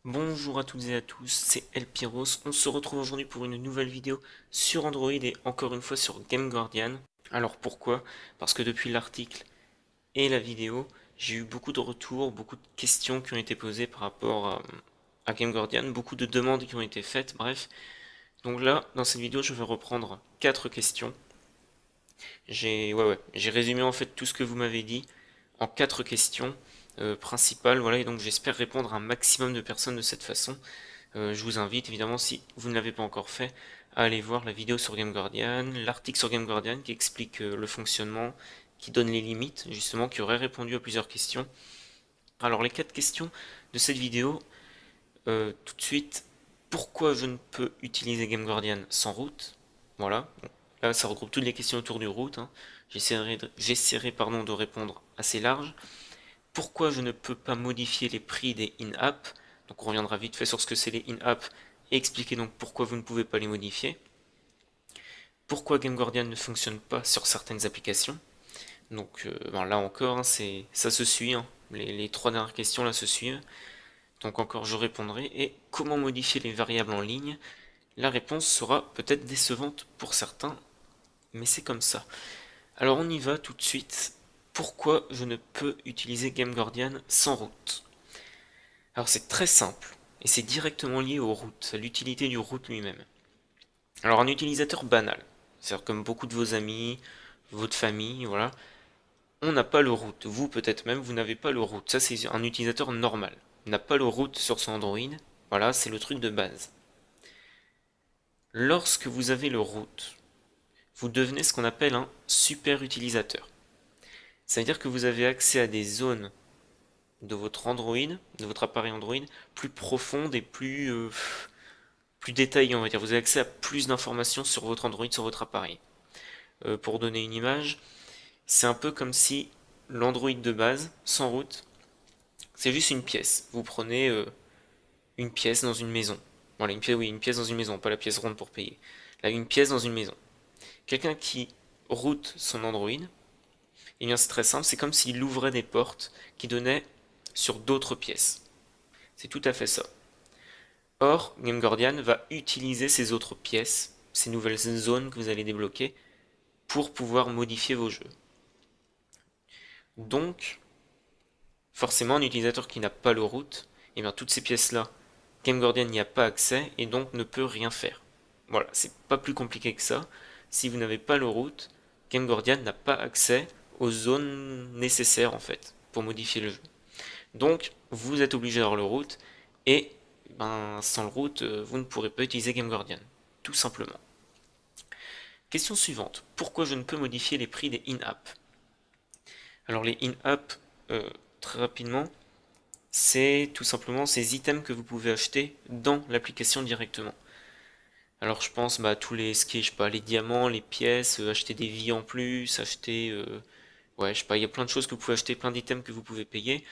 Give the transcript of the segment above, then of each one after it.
Bonjour à toutes et à tous, c'est Elpyros. On se retrouve aujourd'hui pour une nouvelle vidéo sur Android et encore une fois sur Game Guardian. Alors pourquoi? Parce que depuis l'article et la vidéo, j'ai eu beaucoup de retours, beaucoup de questions qui ont été posées par rapport à Game Guardian, beaucoup de demandes qui ont été faites, bref. Donc là, dans cette vidéo, je vais reprendre 4 questions. J'ai résumé en fait tout ce que vous m'avez dit en 4 questions principales, voilà, et donc j'espère répondre à un maximum de personnes de cette façon. Je vous invite évidemment, si vous ne l'avez pas encore fait, à aller voir la vidéo sur Game Guardian, l'article sur Game Guardian qui explique le fonctionnement, qui donne les limites, justement, qui aurait répondu à plusieurs questions. Alors les 4 questions de cette vidéo, tout de suite, pourquoi je ne peux utiliser Game Guardian sans route? Voilà, bon, là ça regroupe toutes les questions autour du route, hein. J'essaierai de répondre assez large. Pourquoi je ne peux pas modifier les prix des in-app? Donc on reviendra vite fait sur ce que c'est les in-app et expliquer donc pourquoi vous ne pouvez pas les modifier. Pourquoi Game Guardian ne fonctionne pas sur certaines applications? Donc là encore, hein, ça se suit, hein. Les 3 dernières questions là se suivent. Donc encore je répondrai. Et comment modifier les variables en ligne? La réponse sera peut-être décevante pour certains, mais c'est comme ça. Alors on y va tout de suite. Pourquoi je ne peux utiliser Game Guardian sans route? Alors c'est très simple, et c'est directement lié aux routes, à l'utilité du route lui-même. Alors un utilisateur banal, c'est-à-dire comme beaucoup de vos amis, votre famille, voilà, on n'a pas le route. Vous peut-être même, vous n'avez pas le route. Ça c'est un utilisateur normal. Il n'a pas le route sur son Android. Voilà, c'est le truc de base. Lorsque vous avez le route, vous devenez ce qu'on appelle un super utilisateur. Ça veut dire que vous avez accès à des zones de votre Android, de votre appareil Android, plus profondes et plus détaillées, on va dire. Vous avez accès à plus d'informations sur votre Android, sur votre appareil. Pour donner une image, c'est un peu comme si l'Android de base, sans route, c'est juste une pièce. Vous prenez une pièce dans une maison. Voilà, une pièce dans une maison, pas la pièce ronde pour payer. Là, une pièce dans une maison. Quelqu'un qui route son Android, eh bien c'est très simple, c'est comme s'il ouvrait des portes qui donnaient sur d'autres pièces. C'est tout à fait ça. Or, Game Guardian va utiliser ces autres pièces, ces nouvelles zones que vous allez débloquer, pour pouvoir modifier vos jeux. Donc, forcément, un utilisateur qui n'a pas le root, et bien toutes ces pièces-là, Game Guardian n'y a pas accès et donc ne peut rien faire. Voilà, c'est pas plus compliqué que ça. Si vous n'avez pas le root, Game Guardian n'a pas accès aux zones nécessaires en fait pour modifier le jeu. Donc, vous êtes obligé d'avoir le root et sans le root, vous ne pourrez pas utiliser Game Guardian, tout simplement. Question suivante. Pourquoi je ne peux modifier les prix des in-app? Alors les in-app, très rapidement, c'est tout simplement ces items que vous pouvez acheter dans l'application directement. Alors je pense à tous les skis, je sais pas, les diamants, les pièces, acheter des vies en plus, acheter ouais, je sais pas, il y a plein de choses que vous pouvez acheter, plein d'items que vous pouvez payer.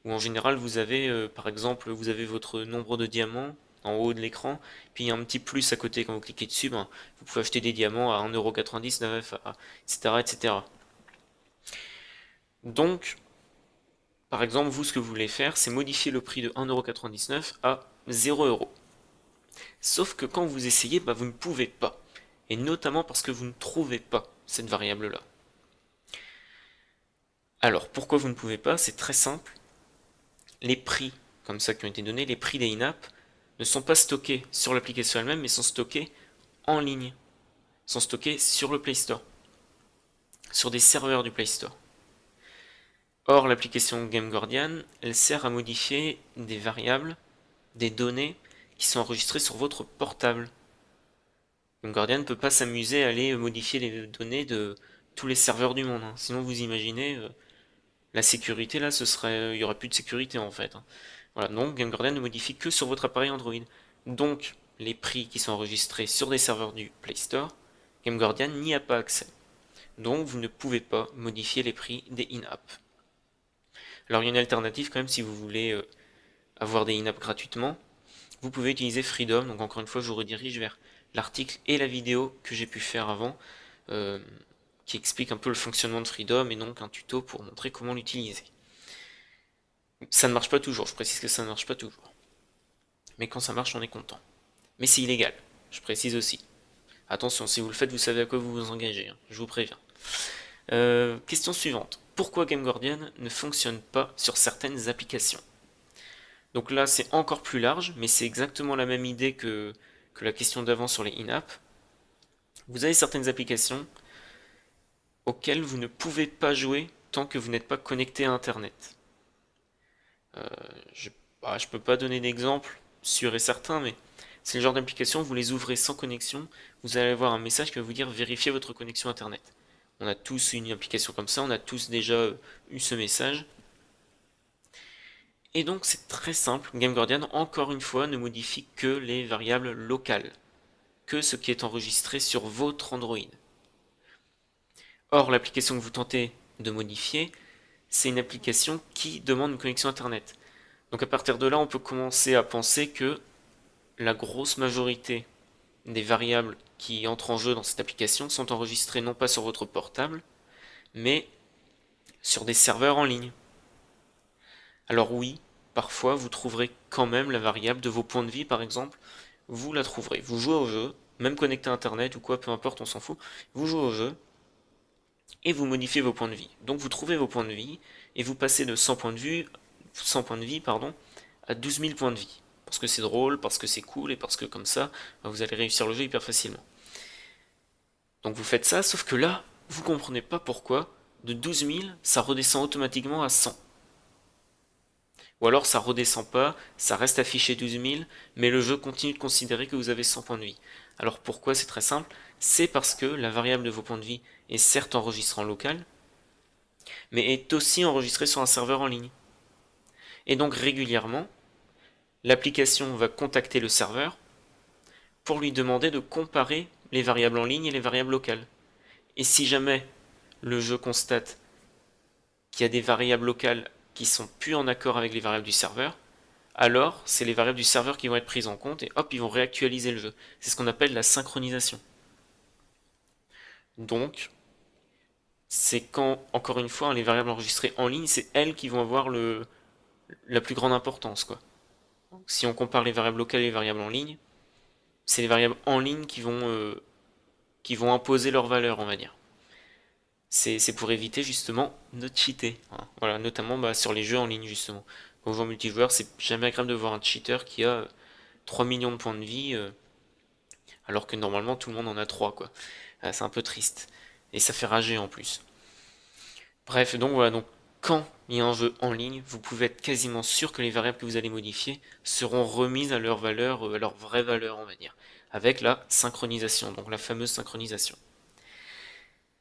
Ou en général vous avez par exemple vous avez votre nombre de diamants en haut de l'écran, puis il y a un petit plus à côté quand vous cliquez dessus, vous pouvez acheter des diamants à 1,99€, etc., etc. Donc, par exemple, vous ce que vous voulez faire, c'est modifier le prix de 1,99€ à 0€. Sauf que quand vous essayez, vous ne pouvez pas. Et notamment parce que vous ne trouvez pas cette variable-là. Alors, pourquoi vous ne pouvez pas? C'est très simple. Les prix, comme ça qui ont été donnés, les prix des in-app, ne sont pas stockés sur l'application elle-même, mais sont stockés en ligne. Sont stockés sur le Play Store. Sur des serveurs du Play Store. Or, l'application Game Guardian, elle sert à modifier des variables, des données qui sont enregistrées sur votre portable. Game Guardian ne peut pas s'amuser à aller modifier les données de tous les serveurs du monde, hein. Sinon, vous imaginez, la sécurité là, il y aurait plus de sécurité en fait, hein. Voilà, donc Game Guardian ne modifie que sur votre appareil Android. Donc, les prix qui sont enregistrés sur des serveurs du Play Store, Game Guardian n'y a pas accès. Donc, vous ne pouvez pas modifier les prix des in-app. Alors, il y a une alternative quand même si vous voulez avoir des in-app gratuitement. Vous pouvez utiliser Freedom, donc encore une fois, je vous redirige vers l'article et la vidéo que j'ai pu faire avant, euh, qui explique un peu le fonctionnement de Freedom et donc un tuto pour montrer comment l'utiliser. Ça ne marche pas toujours, je précise que ça ne marche pas toujours. mais quand ça marche, on est content. Mais c'est illégal, je précise aussi. Attention, si vous le faites, vous savez à quoi vous vous engagez, hein, je vous préviens. Question suivante. Pourquoi Game Guardian ne fonctionne pas sur certaines applications? Donc là, c'est encore plus large, mais c'est exactement la même idée que la question d'avant sur les in-app. Vous avez certaines applications auxquelles vous ne pouvez pas jouer tant que vous n'êtes pas connecté à Internet. Euh, je, je peux pas donner d'exemple sûr et certain, mais c'est le genre d'application, vous les ouvrez sans connexion, vous allez avoir un message qui va vous dire vérifiez votre connexion Internet. On a tous une application comme ça, on a tous déjà eu ce message. Et donc c'est très simple, Game Guardian, encore une fois, ne modifie que les variables locales, que ce qui est enregistré sur votre Android. Or, l'application que vous tentez de modifier, c'est une application qui demande une connexion Internet. Donc à partir de là, on peut commencer à penser que la grosse majorité des variables qui entrent en jeu dans cette application sont enregistrées non pas sur votre portable, mais sur des serveurs en ligne. Alors oui, parfois vous trouverez quand même la variable de vos points de vie par exemple, vous la trouverez. Vous jouez au jeu, même connecté à internet ou quoi, peu importe, on s'en fout, vous jouez au jeu et vous modifiez vos points de vie. Donc vous trouvez vos points de vie et vous passez de 100 points de vie à 12 000 points de vie. Parce que c'est drôle, parce que c'est cool et parce que comme ça, vous allez réussir le jeu hyper facilement. Donc vous faites ça, sauf que là, vous comprenez pas pourquoi de 12 000, ça redescend automatiquement à 100. Ou alors ça redescend pas, ça reste affiché 12 000, mais le jeu continue de considérer que vous avez 100 points de vie. Alors pourquoi? C'est très simple, c'est parce que la variable de vos points de vie est certes enregistrée en local, mais est aussi enregistrée sur un serveur en ligne. Et donc régulièrement, l'application va contacter le serveur pour lui demander de comparer les variables en ligne et les variables locales. Et si jamais le jeu constate qu'il y a des variables locales qui sont plus en accord avec les variables du serveur, alors c'est les variables du serveur qui vont être prises en compte et hop, ils vont réactualiser le jeu. C'est ce qu'on appelle la synchronisation. Donc, c'est quand, encore une fois, les variables enregistrées en ligne, c'est elles qui vont avoir la plus grande importance, quoi. Si on compare les variables locales et les variables en ligne, c'est les variables en ligne qui vont imposer leur valeur, on va dire. C'est pour éviter justement de cheater, hein. Voilà, notamment sur les jeux en ligne justement. Quand on joue en multijoueur, c'est jamais agréable de voir un cheater qui a 3 millions de points de vie, alors que normalement tout le monde en a 3 quoi. C'est un peu triste. Et ça fait rager en plus. Bref, donc voilà, donc quand il y a un jeu en ligne, vous pouvez être quasiment sûr que les variables que vous allez modifier seront remises à leur valeur, à leur vraie valeur, on va dire. Avec la synchronisation, donc la fameuse synchronisation.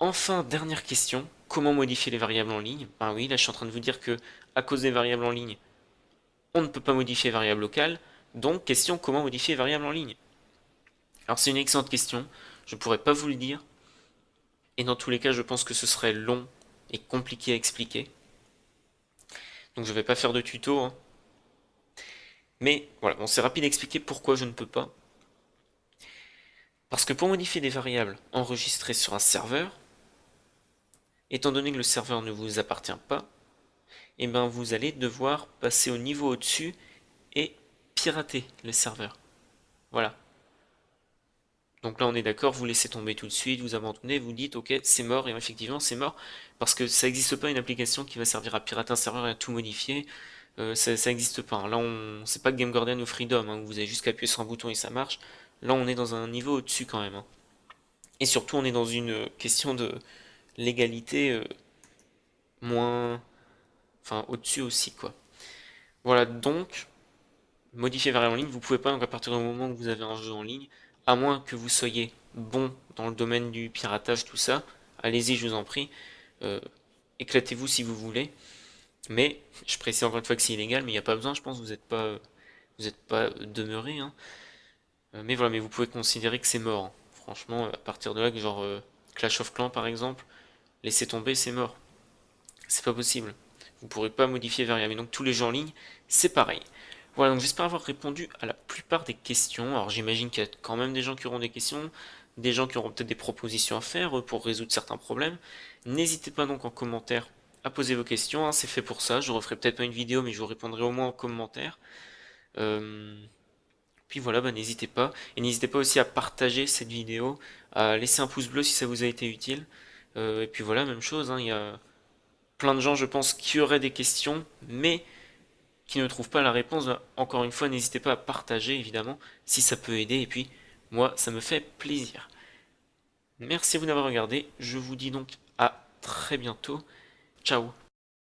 Enfin, dernière question, comment modifier les variables en ligne? Ben oui, là je suis en train de vous dire que à cause des variables en ligne, on ne peut pas modifier les variables locales. Donc, question, comment modifier les variables en ligne? Alors c'est une excellente question, je ne pourrais pas vous le dire, et dans tous les cas je pense que ce serait long et compliqué à expliquer. Donc je ne vais pas faire de tuto, hein. Mais voilà, bon, c'est rapide à expliquer pourquoi je ne peux pas. Parce que pour modifier des variables enregistrées sur un serveur, étant donné que le serveur ne vous appartient pas, et ben vous allez devoir passer au niveau au-dessus et pirater le serveur. Voilà. Donc là on est d'accord, vous laissez tomber tout de suite, vous abandonnez, vous dites ok c'est mort, et effectivement c'est mort, parce que ça n'existe pas une application qui va servir à pirater un serveur et à tout modifier. Ça n'existe pas, hein. Là c'est pas Game Guardian ou Freedom, hein, où vous avez juste qu'à appuyer sur un bouton et ça marche. Là on est dans un niveau au-dessus quand même, hein. Et surtout on est dans une question de légalité moins... Enfin au-dessus aussi quoi. Voilà donc, modifier variable en ligne, vous pouvez pas, donc à partir du moment où vous avez un jeu en ligne, à moins que vous soyez bon dans le domaine du piratage, tout ça, allez-y, je vous en prie, euh, éclatez-vous si vous voulez, mais je précise encore une fois que c'est illégal, mais il n'y a pas besoin, je pense, vous êtes pas demeuré, hein. Mais voilà, mais vous pouvez considérer que c'est mort, hein. Franchement, à partir de là, que genre Clash of Clans par exemple, laissez tomber, c'est mort. C'est pas possible. Vous ne pourrez pas modifier variable. Et donc tous les jeux en ligne, c'est pareil. Voilà, donc j'espère avoir répondu à la plupart des questions. Alors j'imagine qu'il y a quand même des gens qui auront des questions, des gens qui auront peut-être des propositions à faire pour résoudre certains problèmes. N'hésitez pas donc en commentaire à poser vos questions, hein, c'est fait pour ça. Je referai peut-être pas une vidéo, mais je vous répondrai au moins en commentaire. Euh, Puis voilà, bah, n'hésitez pas. Et n'hésitez pas aussi à partager cette vidéo, à laisser un pouce bleu si ça vous a été utile. Et puis voilà, même chose, hein, il y a plein de gens, je pense, qui auraient des questions, mais qui ne trouvent pas la réponse. Bah, encore une fois, n'hésitez pas à partager, évidemment, si ça peut aider. Et puis, moi, ça me fait plaisir. Merci à vous d'avoir regardé. Je vous dis donc à très bientôt. Ciao.